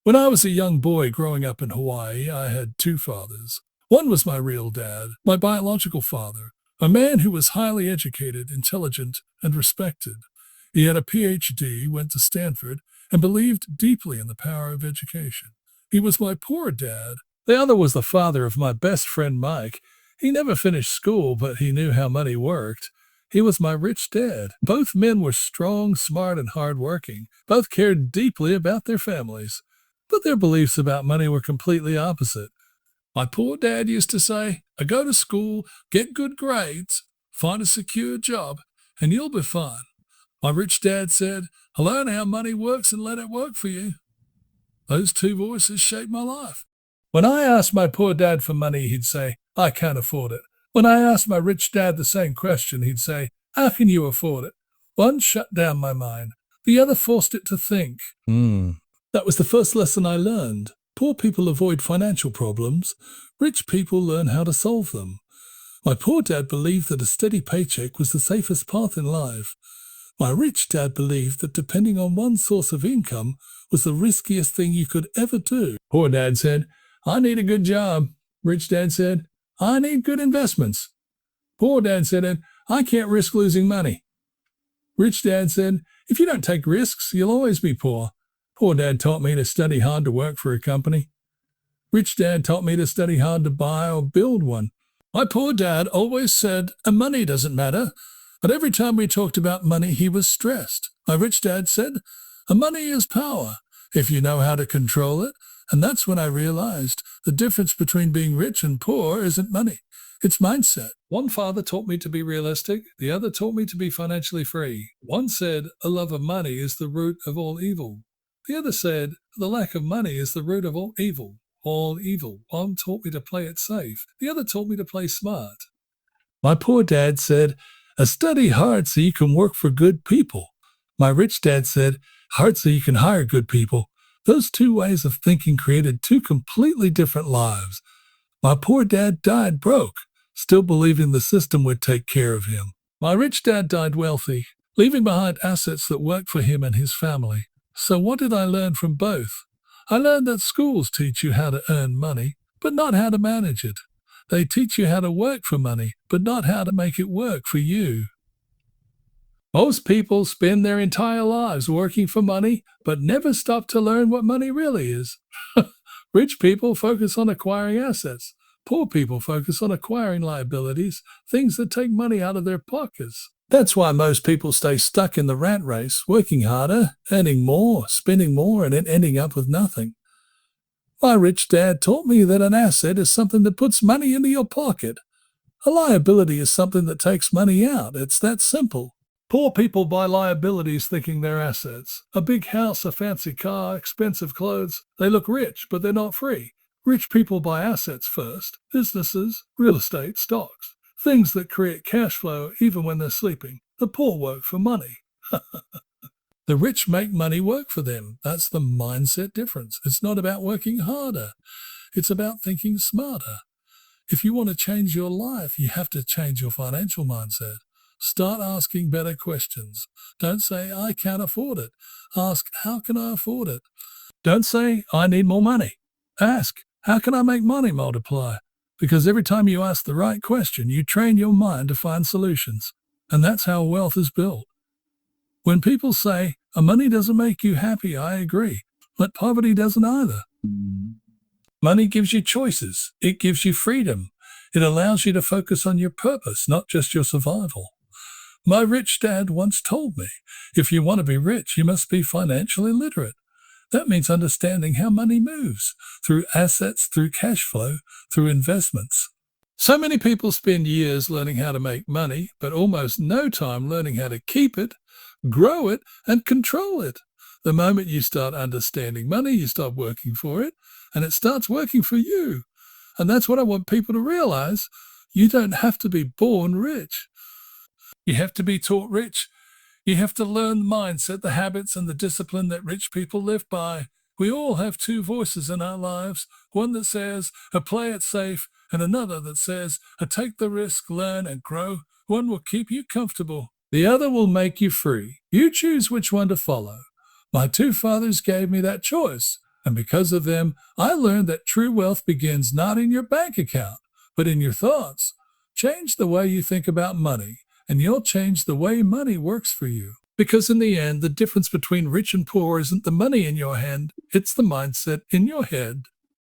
When I was a young boy growing up in Hawaii, I had two fathers. One was my real dad, my biological father, a man who was highly educated, intelligent, and respected. He had a PhD, went to Stanford, and believed deeply in the power of education. He was my poor dad. The other was the father of my best friend Mike. He never finished school, but he knew how money worked. He was my rich dad. Both men were strong, smart, and hardworking. Both cared deeply about their families. But their beliefs about money were completely opposite. My poor dad used to say, I go to school, get good grades, find a secure job, and you'll be fine. My rich dad said, I learn how money works and let it work for you. Those two voices shaped my life. When I asked my poor dad for money, he'd say, I can't afford it. When I asked my rich dad the same question, he'd say, how can you afford it? One shut down my mind. The other forced it to think. That was the first lesson I learned. Poor people avoid financial problems. Rich people learn how to solve them. My poor dad believed that a steady paycheck was the safest path in life. My rich dad believed that depending on one source of income was the riskiest thing you could ever do. Poor dad said, I need a good job. Rich dad said, I need good investments. Poor dad said, I can't risk losing money. Rich dad said, if you don't take risks, you'll always be poor. Poor dad taught me to study hard to work for a company. Rich dad taught me to study hard to buy or build one. My poor dad always said, money doesn't matter. But every time we talked about money, he was stressed. My rich dad said, money is power, if you know how to control it. And that's when I realized the difference between being rich and poor isn't money. It's mindset. One father taught me to be realistic. The other taught me to be financially free. One said, a love of money is the root of all evil. The other said, the lack of money is the root of all evil. All evil. One taught me to play it safe. The other taught me to play smart. My poor dad said, study hard so you can work for good people. My rich dad said, hard so you can hire good people. Those two ways of thinking created two completely different lives. My poor dad died broke, still believing the system would take care of him. My rich dad died wealthy, leaving behind assets that worked for him and his family. So what did I learn from both? I learned that schools teach you how to earn money, but not how to manage it. They teach you how to work for money, but not how to make it work for you. Most people spend their entire lives working for money, but never stop to learn what money really is. Rich people focus on acquiring assets. Poor people focus on acquiring liabilities, things that take money out of their pockets. That's why most people stay stuck in the rat race, working harder, earning more, spending more, and then ending up with nothing. My rich dad taught me that an asset is something that puts money into your pocket. A liability is something that takes money out. It's that simple. Poor people buy liabilities thinking they're assets. A big house, a fancy car, expensive clothes. They look rich, but they're not free. Rich people buy assets first. Businesses, real estate, stocks. Things that create cash flow even when they're sleeping. The poor work for money. The rich make money work for them. That's the mindset difference. It's not about working harder. It's about thinking smarter. If you want to change your life, you have to change your financial mindset. Start asking better questions. Don't say, I can't afford it. Ask, how can I afford it? Don't say, I need more money. Ask, how can I make money multiply? Because every time you ask the right question, you train your mind to find solutions. And that's how wealth is built. When people say, money doesn't make you happy, I agree. But poverty doesn't either. Money gives you choices. It gives you freedom. It allows you to focus on your purpose, not just your survival. My rich dad once told me, if you want to be rich, you must be financially literate. That means understanding how money moves, through assets, through cash flow, through investments. So many people spend years learning how to make money, but almost no time learning how to keep it, grow it, and control it. The moment you start understanding money, you start working for it, and it starts working for you. And that's what I want people to realize. You don't have to be born rich. You have to be taught rich. You have to learn the mindset, the habits, and the discipline that rich people live by. We all have two voices in our lives, one that says, play it safe, and another that says, take the risk, learn, and grow. One will keep you comfortable. The other will make you free. You choose which one to follow. My two fathers gave me that choice. And because of them, I learned that true wealth begins not in your bank account, but in your thoughts. Change the way you think about money, and you'll change the way money works for you. Because in the end, the difference between rich and poor isn't the money in your hand, it's the mindset in your head.